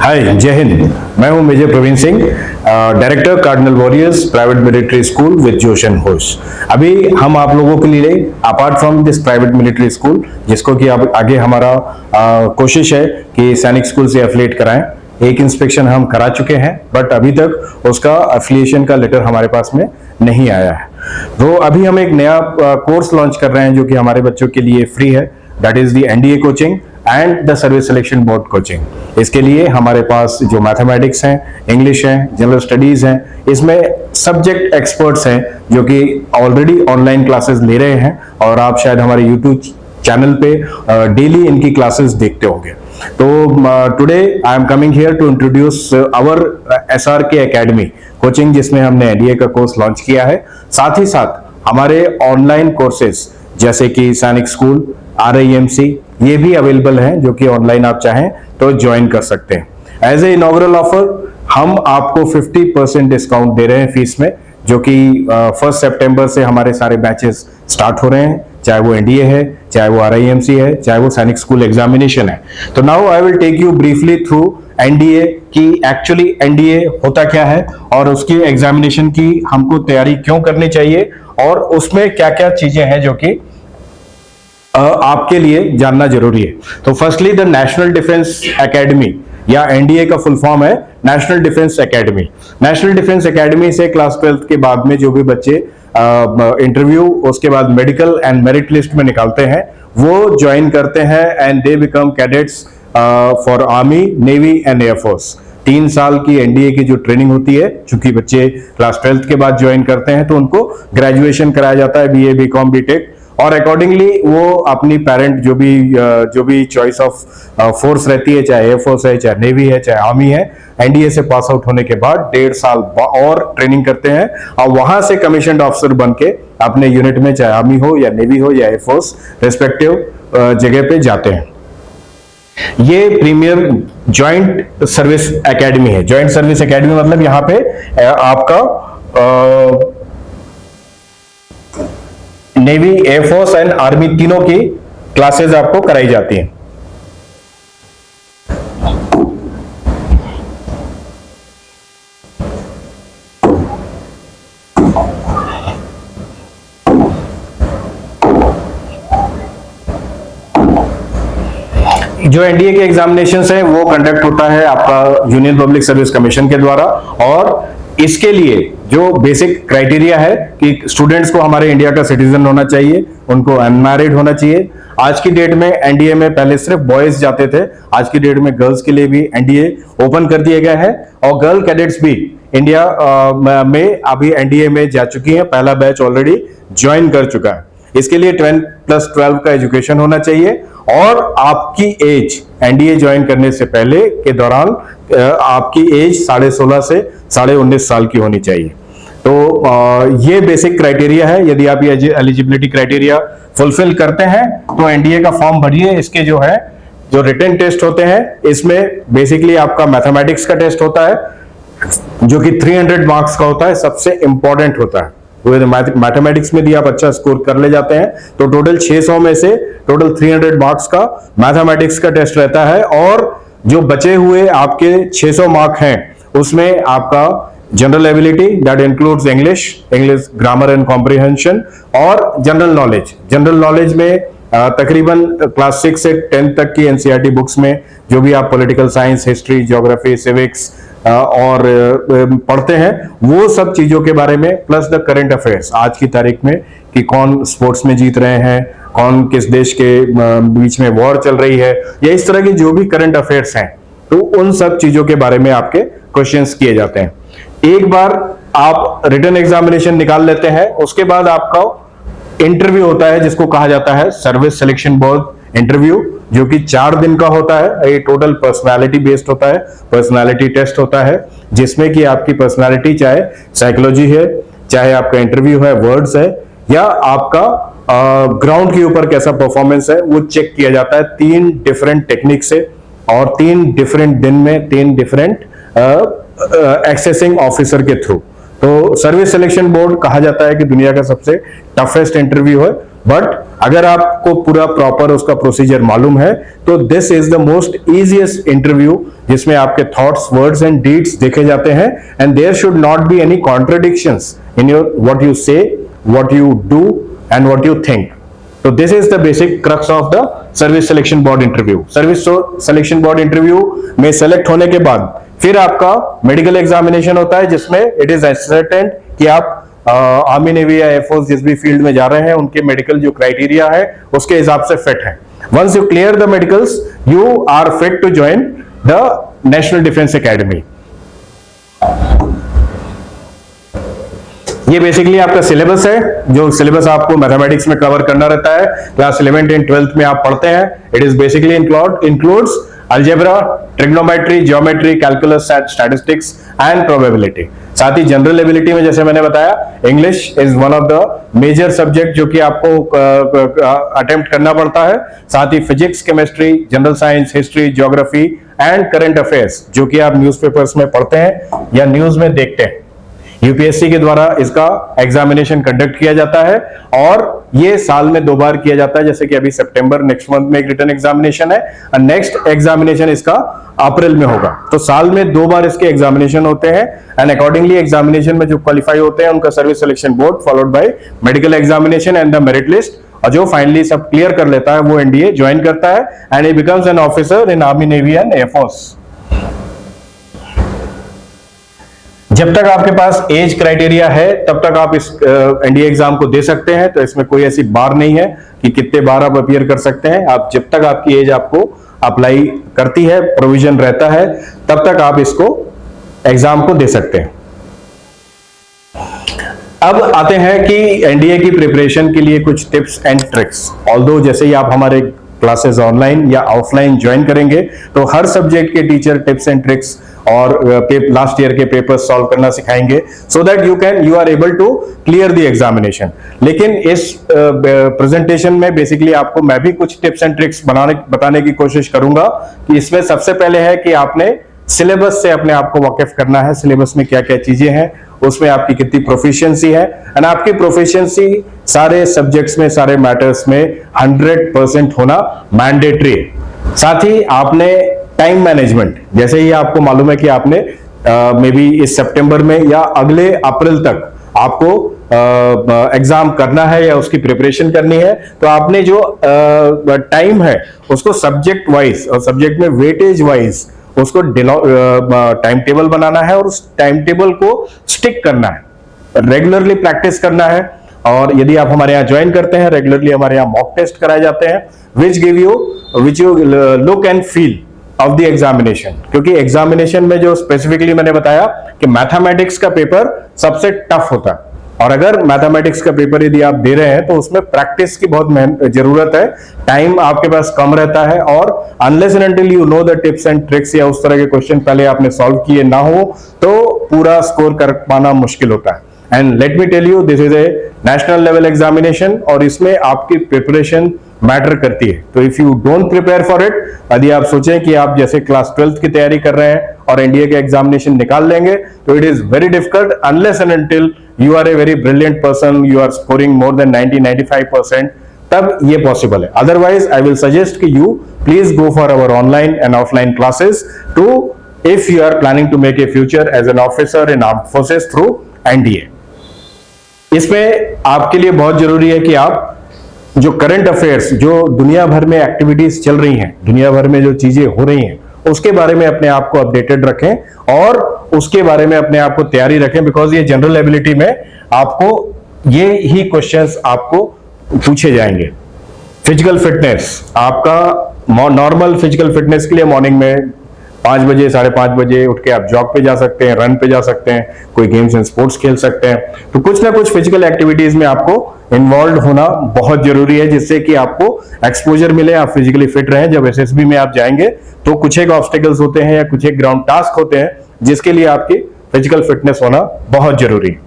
हाय, जय हिंद। मैं हूं major Praveen Singh, director cardinal warriors private military school with जोश एंड होश। अभी हम आप लोगों के लिए apart from this private military school, जिसको कि अब आगे हमारा कोशिश है कि सैनिक स्कूल से एफिलिएट कराएं, एक इंस्पेक्शन हम करा चुके हैं, बट अभी तक उसका एफिलिएशन का लेटर हमारे पास में नहीं आया है। तो अभी हम एक नया कोर्स लॉन्च कर रहे हैं जो कि हमारे बच्चों के लिए फ्री है, that is the NDA coaching and the service selection board coaching. इसके लिए हमारे पास जो मैथमेटिक्स हैं, इंग्लिश हैं, जनरल स्टडीज हैं, इसमें सब्जेक्ट एक्सपर्ट्स हैं जो कि ऑलरेडी ऑनलाइन क्लासेस ले रहे हैं और आप शायद हमारे यूट्यूब चैनल पे डेली इनकी क्लासेस देखते होंगे। तो today I am coming here to introduce our SRK academy coaching, जिसमें हमने एनडीए का कोर्स लॉन्च किया है। साथ ही साथ हमारे ऑनलाइन कोर्सेज जैसे कि सैनिक स्कूल, RIMC, ये भी अवेलेबल हैं जो कि ऑनलाइन आप चाहें तो ज्वाइन कर सकते हैं। एज ए इनॉग्रल ऑफर हम आपको 50% डिस्काउंट दे रहे हैं फीस में, जो कि 1 सितंबर से हमारे सारे बैचेस स्टार्ट हो रहे हैं, चाहे वो एनडीए है, चाहे वो RIMC है, चाहे वो सैनिक स्कूल एग्जामिनेशन है। तो now I will take you briefly through NDA की एक्चुअली एनडीए होता क्या है और उसकी एग्जामिनेशन की हमको तैयारी क्यों करनी चाहिए और उसमें क्या क्या चीजें हैं जो कि आपके लिए जानना जरूरी है। तो firstly the National Defence academy या एनडीए का फुल फॉर्म है national Defence academy. National Defence academy से क्लास 12 के बाद में जो भी बच्चे इंटरव्यू उसके बाद मेडिकल एंड मेरिट लिस्ट में निकालते हैं वो ज्वाइन करते हैं and they become cadets for army, navy and air force. 3 साल की एनडीए की जो ट्रेनिंग होती है, चूंकि बच्चे क्लास 12 के बाद ज्वाइन करते हैं तो उनको ग्रेजुएशन कराया जाता है, BA, BCom, BTech, और अकॉर्डिंगली वो अपनी पेरेंट जो भी चॉइस ऑफ फोर्स रहती है, चाहे एयरफोर्स है, चाहे नेवी है, चाहे आर्मी है, एनडीए से पास आउट होने के बाद 1.5 साल और ट्रेनिंग करते हैं और वहां से कमीशन्ड ऑफिसर बन के अपने यूनिट में, चाहे आर्मी हो या नेवी हो या एयरफोर्स, रेस्पेक्टिव जगह पे जाते हैं। ये प्रीमियर ज्वाइंट सर्विस एकेडमी है। ज्वाइंट सर्विस एकेडमी मतलब यहाँ पे आपका नेवी, एयरफोर्स एंड आर्मी तीनों की क्लासेस आपको कराई जाती हैं। जो एनडीए के एग्जामिनेशंस है वो कंडक्ट होता है आपका यूनियन पब्लिक सर्विस कमीशन के द्वारा, और इसके लिए जो बेसिक क्राइटेरिया है कि स्टूडेंट्स को हमारे इंडिया का सिटीजन होना चाहिए, उनको अनमैरिड होना चाहिए। आज की डेट में एनडीए में पहले सिर्फ बॉयज जाते थे, आज की डेट में गर्ल्स के लिए भी एनडीए ओपन कर दिया गया है और गर्ल कैडेट्स भी इंडिया में अभी एनडीए में जा चुकी हैं। पहला बैच ऑलरेडी ज्वाइन कर चुका है। इसके लिए 10+12 का एजुकेशन होना चाहिए और आपकी एज एनडीए ज्वाइन करने से पहले के दौरान आपकी एज 16.5 से 19.5 साल की होनी चाहिए। तो ये बेसिक क्राइटेरिया है। यदि आप ये एलिजिबिलिटी क्राइटेरिया फुलफिल करते हैं तो एनडीए का फॉर्म भरिए। इसके जो रिटन टेस्ट होते हैं, इसमें बेसिकली आपका मैथमेटिक्स का टेस्ट होता है जो कि 300 मार्क्स का होता है, सबसे इंपॉर्टेंट होता है। मैथमेटिक्स में भी आप अच्छा स्कोर कर ले जाते हैं तो टोटल 600 में से टोटल 300 मार्क्स का मैथमेटिक्स का टेस्ट रहता है, और जो बचे हुए आपके 600 मार्क हैं उसमें आपका general ability that includes English grammar and comprehension और जनरल नॉलेज में तकरीबन क्लास 6 से 10 तक की एनसीईआरटी बुक्स में जो भी आप political science, history, geography, civics और पढ़ते हैं वो सब चीजों के बारे में, प्लस द करंट अफेयर्स आज की तारीख में कि कौन स्पोर्ट्स में जीत रहे हैं, कौन किस देश के बीच में वॉर चल रही है, या इस तरह की जो भी करंट अफेयर्स हैं, तो उन सब चीजों के बारे में आपके क्वेश्चंस किए जाते हैं। एक बार आप रिटन एग्जामिनेशन निकाल लेते हैं, उसके बाद आपका इंटरव्यू होता है जिसको कहा जाता है सर्विस सिलेक्शन बोर्ड इंटरव्यू, जो कि 4 दिन का होता है। ये टोटल पर्सनालिटी बेस्ड होता है, पर्सनालिटी टेस्ट होता है, जिसमें कि आपकी पर्सनालिटी चाहे साइकोलॉजी है, चाहे आपका इंटरव्यू है, वर्ड्स है, या आपका ग्राउंड के ऊपर कैसा परफॉर्मेंस है वो चेक किया जाता है 3 डिफरेंट टेक्निक से और 3 डिफरेंट दिन में 3 डिफरेंट एक्सेसिंग ऑफिसर के थ्रू। तो सर्विस सिलेक्शन बोर्ड कहा जाता है कि दुनिया का सबसे टफेस्ट इंटरव्यू है, बट अगर आपको पूरा प्रॉपर उसका प्रोसीजर मालूम है तो this is the most easiest interview जिसमें आपके थॉट्स, वर्ड्स एंड डीड्स देखे जाते हैं and there should not be any contradictions in your what you say, what you do and what you think. तो this is the basic crux of the service selection board interview. Service selection board interview में select होने के बाद फिर आपका medical examination होता है जिसमें इट इज सर्टेन कि आप आर्मी, नेवी या एयरफोर्स जिस भी फील्ड में जा रहे हैं उनके मेडिकल जो क्राइटेरिया है उसके हिसाब से फिट है. Once you clear the medicals you are fit to join the National Defence Academy. ये बेसिकली आपका सिलेबस है, जो सिलेबस आपको मैथमेटिक्स में कवर करना रहता है. क्लास 11th एंड 12th में आप पढ़ते हैं. It is basically includes algebra, trigonometry, geometry, calculus, statistics and probability. साथ ही जनरल एबिलिटी में जैसे मैंने बताया English is one of the major subject जो कि आपको अटेम्प्ट करना पड़ता है. साथ ही physics, chemistry, general science, history, geography and current affairs जो कि आप न्यूज़पेपर्स में पढ़ते हैं या न्यूज में देखते हैं. यूपीएससी के द्वारा इसका एग्जामिनेशन कंडक्ट किया जाता है और ये साल में 2 बार किया जाता है. जैसे कि अभी सितंबर नेक्स्ट मंथ में एक रिटन एग्जामिनेशन है और नेक्स्ट एग्जामिनेशन इसका अप्रैल में होगा. तो साल में 2 बार इसके एग्जामिनेशन होते हैं एंड अकॉर्डिंगली एग्जामिनेशन में जो क्वालिफाई होते हैं उनका service selection board followed by medical examination and the merit list. और जो फाइनली सब क्लियर कर लेता है वो एनडीए ज्वाइन करता है and he becomes N officer in army, navy and air force. जब तक आपके पास एज क्राइटेरिया है तब तक आप इस एनडीए एग्जाम को दे सकते हैं. तो इसमें कोई ऐसी बार नहीं है कि कितने बार आप अपीयर कर सकते हैं. आप जब तक आपकी एज आपको अप्लाई करती है, प्रोविजन रहता है, तब तक आप इसको एग्जाम को दे सकते हैं. अब आते हैं कि एनडीए की प्रिपरेशन के लिए कुछ टिप्स एंड ट्रिक्स. ऑल्दो जैसे ही आप हमारे क्लासेस ऑनलाइन या ऑफलाइन ज्वाइन करेंगे तो हर सब्जेक्ट के टीचर टिप्स एंड ट्रिक्स और लास्ट ईयर के पेपर्स सॉल्व करना सिखाएंगे so that you are able to clear the examination. लेकिन इस प्रेजेंटेशन में बेसिकली आपको मैं भी कुछ टिप्स एंड ट्रिक्स बताने की कोशिश करूंगा. कि इसमें सबसे पहले है कि आपने सिलेबस से अपने आप को वाकिफ करना है. सिलेबस में क्या क्या चीजें हैं, उसमें आपकी कितनी प्रोफिशिएंसी है एंड आपकी प्रोफिशिएंसी सारे सब्जेक्ट्स में, सारे मैटर्स में 100% होना मैंडेटरी है. साथ ही आपने टाइम मैनेजमेंट, जैसे ही आपको मालूम है कि आपने मे बी इस सितंबर में या अगले अप्रैल तक आपको एग्जाम करना है या उसकी प्रिपरेशन करनी है, तो आपने जो टाइम है उसको सब्जेक्ट वाइज और सब्जेक्ट में वेटेज वाइज उसको टाइम टेबल बनाना है और उस टाइम टेबल को स्टिक करना है, रेगुलरली प्रैक्टिस करना है. और यदि आप हमारे यहाँ ज्वाइन करते हैं, रेगुलरली हमारे यहाँ मॉक टेस्ट कराए जाते हैं which you look and feel of the examination. क्योंकि एग्जामिनेशन में जो स्पेसिफिकली मैंने बताया कि मैथमेटिक्स का पेपर सबसे टफ होता है और अगर मैथमेटिक्स का पेपर यदि आप दे रहे हैं तो उसमें प्रैक्टिस की बहुत जरूरत है. टाइम आपके पास कम रहता है और unless and until you know the tips and tricks या उस तरह के क्वेश्चन पहले आपने सॉल्व किए ना हो तो पूरा स्कोर कर पाना मुश्किल होता है. And let me tell you this is a national level examination और इसमें आपकी प्रिपरेशन मैटर करती है. तो if you don't prepare for it, यदि आप सोचें कि आप जैसे क्लास 12th की तैयारी कर रहे हैं और एनडीए के एग्जामिनेशन निकाल लेंगे तो it is very difficult unless and until you are a very brilliant person, you are scoring more than 90-95%, तब ये पॉसिबल है. अदरवाइज आई विल सजेस्ट कि you please go for our online and offline classes too if you are planning to make a future as an officer in armed forces through NDA. इसमें आपके लिए बहुत जरूरी है कि आप जो करंट अफेयर्स, जो दुनिया भर में एक्टिविटीज चल रही हैं, दुनिया भर में जो चीजें हो रही हैं, उसके बारे में अपने आप को अपडेटेड रखें और उसके बारे में अपने आप को तैयारी रखें. बिकॉज ये जनरल एबिलिटी में आपको ये ही क्वेश्चंस आपको पूछे जाएंगे. फिजिकल फिटनेस, आपका नॉर्मल फिजिकल फिटनेस के लिए मॉर्निंग में 5 बजे 5:30 बजे उठ के आप जॉग पे जा सकते हैं, रन पे जा सकते हैं, कोई गेम्स एंड स्पोर्ट्स खेल सकते हैं. तो कुछ ना कुछ फिजिकल एक्टिविटीज में आपको इन्वॉल्व होना बहुत जरूरी है जिससे कि आपको एक्सपोजर मिले, आप फिजिकली फिट रहें. जब एसएसबी में आप जाएंगे तो कुछ एक ऑब्स्टेकल्स होते हैं या कुछ एक ग्राउंड टास्क होते हैं जिसके लिए आपकी फिजिकल फिटनेस होना बहुत जरूरी है.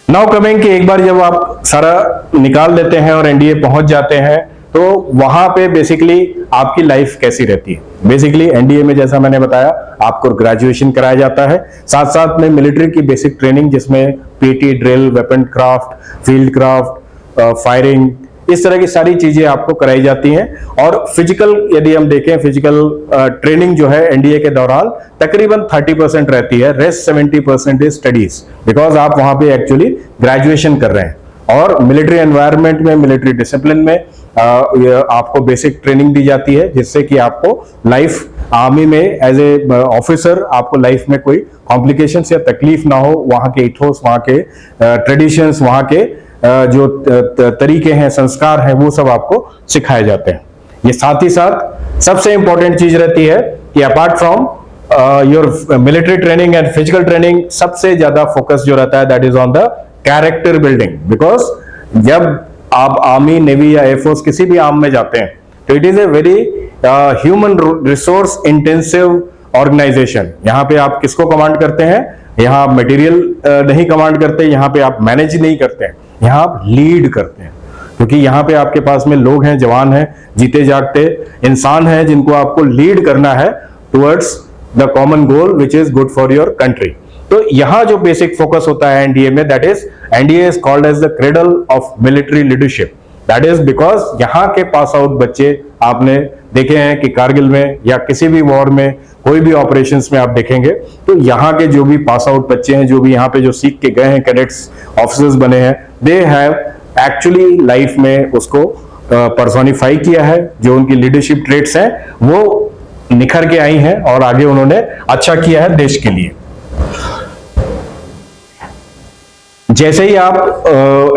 नाउ कमिंग कि एक बार जब आप सारा निकाल लेते हैं और एनडीए पहुंच जाते हैं तो वहां पे बेसिकली आपकी लाइफ कैसी रहती है। बेसिकली एनडीए में जैसा मैंने बताया आपको ग्रेजुएशन कराया जाता है, साथ साथ में मिलिट्री की बेसिक ट्रेनिंग जिसमें PT, drill, weapon craft, field craft, firing, इस तरह की सारी चीजें आपको कराई जाती हैं। और फिजिकल यदि हम देखें, फिजिकल ट्रेनिंग जो है एनडीए के दौरान तकरीबन 30% रहती है, रेस्ट 70% इज स्टडीज, बिकॉज आप वहां पे एक्चुअली ग्रेजुएशन कर रहे हैं। और मिलिट्री एनवायरनमेंट में, मिलिट्री डिसिप्लिन में आपको बेसिक ट्रेनिंग दी जाती है, जिससे कि आपको लाइफ आर्मी में एज ए ऑफिसर आपको लाइफ में कोई कॉम्प्लिकेशंस या तकलीफ ना हो। वहां के इथोस, वहां के ट्रेडिशंस, वहां के जो तरीके हैं, संस्कार हैं, वो सब आपको सिखाए जाते हैं। ये साथ ही साथ सबसे इंपॉर्टेंट चीज रहती है कि apart from your military training and physical training, सबसे ज्यादा फोकस जो रहता है that is on the character building. Because जब आप आर्मी, नेवी या एयरफोर्स किसी भी आर्म में जाते हैं तो it is a very human resource intensive organisation. यहाँ पे आप किसको कमांड करते हैं? यहाँ आप मटेरियल नहीं कमांड करते, यहाँ पे आप मैनेज नहीं करते हैं, यहाँ आप लीड करते हैं। क्योंकि यहाँ पे आपके पास में लोग हैं, जवान हैं, जीते जागते इंसान हैं, जिनको आपको लीड करना है towards the common goal which is good for your country. तो यहाँ जो बेसिक फोकस होता है एनडीए में, that is NDA is called as the cradle of military leadership. That is because यहाँ के पास आउट बच्चे आपने देखे हैं कि कारगिल में या किसी भी वॉर में, कोई भी ऑपरेशंस में आप देखेंगे तो यहाँ के जो भी पास आउट बच्चे हैं, जो भी यहाँ पे जो सीख के गए हैं, कैडेट्स ऑफिसर्स बने हैं, दे हैव एक्चुअली लाइफ में उसको पर्सोनिफाई किया है। जो उनकी लीडरशिप ट्रेट्स हैं वो निखर के आई हैं और आगे उन्होंने अच्छा किया है देश के लिए। जैसे ही आप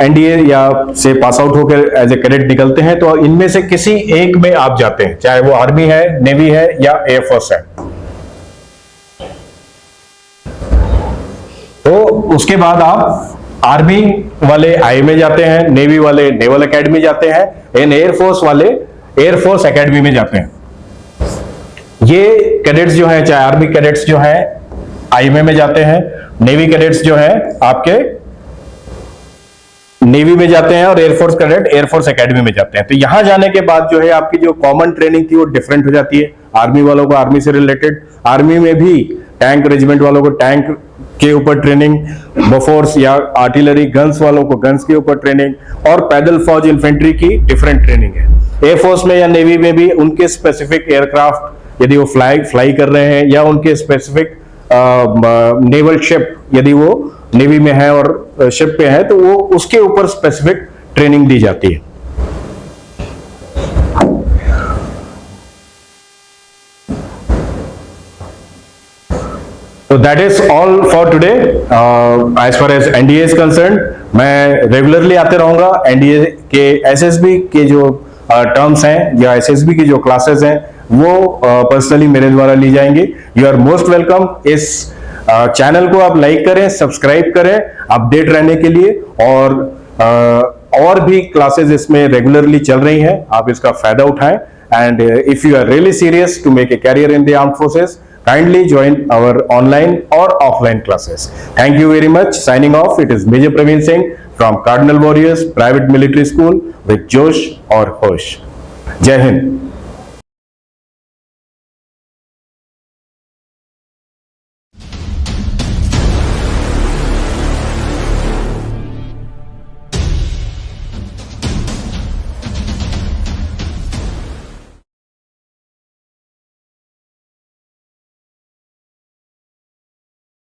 एनडीए या से पास आउट होकर एज ए कैडेट निकलते हैं तो इनमें से किसी एक में आप जाते हैं, चाहे वो आर्मी है, नेवी है या एयरफोर्स है। तो उसके बाद आप आर्मी वाले आई में जाते हैं, नेवी वाले नेवल एकेडमी जाते हैं, एंड एयरफोर्स वाले एयरफोर्स एकेडमी में जाते हैं। ये कैडेट्स जो हैं, चाहे आर्मी कैडेट्स जो हैं आईएमए में जाते हैं, नेवी कैडेट्स जो हैं आपके नेवी में जाते हैं, और एयरफोर्स कैडेट एयरफोर्स एकेडमी में जाते हैं। तो यहां जाने के बाद जो है आपकी जो कॉमन ट्रेनिंग थी वो डिफरेंट हो जाती है। आर्मी वालों को आर्मी से रिलेटेड, आर्मी में भी टैंक रेजिमेंट वालों को टैंक के ऊपर ट्रेनिंग, बफोर्स या आर्टिलरी गन्स वालों को गन्स के ऊपर ट्रेनिंग, और पैदल फौज इन्फेंट्री की डिफरेंट ट्रेनिंग है। एयरफोर्स में या नेवी में भी उनके स्पेसिफिक एयरक्राफ्ट यदि वो फ्लाई कर रहे हैं, या उनके स्पेसिफिक नेवल शिप यदि वो नेवी में है और शिप पे है, तो वो उसके ऊपर स्पेसिफिक ट्रेनिंग दी जाती है। तो that is all for today as far as NDA is concern. मैं रेगुलरली आते रहूंगा। एनडीए के एसएसबी के जो टर्म्स हैं या एसएसबी की जो क्लासेस हैं वो पर्सनली मेरे द्वारा ली जाएंगी। You are most welcome. इस चैनल को आप लाइक करें, सब्सक्राइब करें अपडेट रहने के लिए, और भी क्लासेस इसमें रेगुलरली चल रही हैं, आप इसका फायदा उठाएं। And if you are really serious to make a career in the armed forces, kindly join our online or offline classes. Thank you very much. Signing off, it is Major Praveen Singh from Cardinal Warriors Private Military School with Josh और होश। जय हिंद।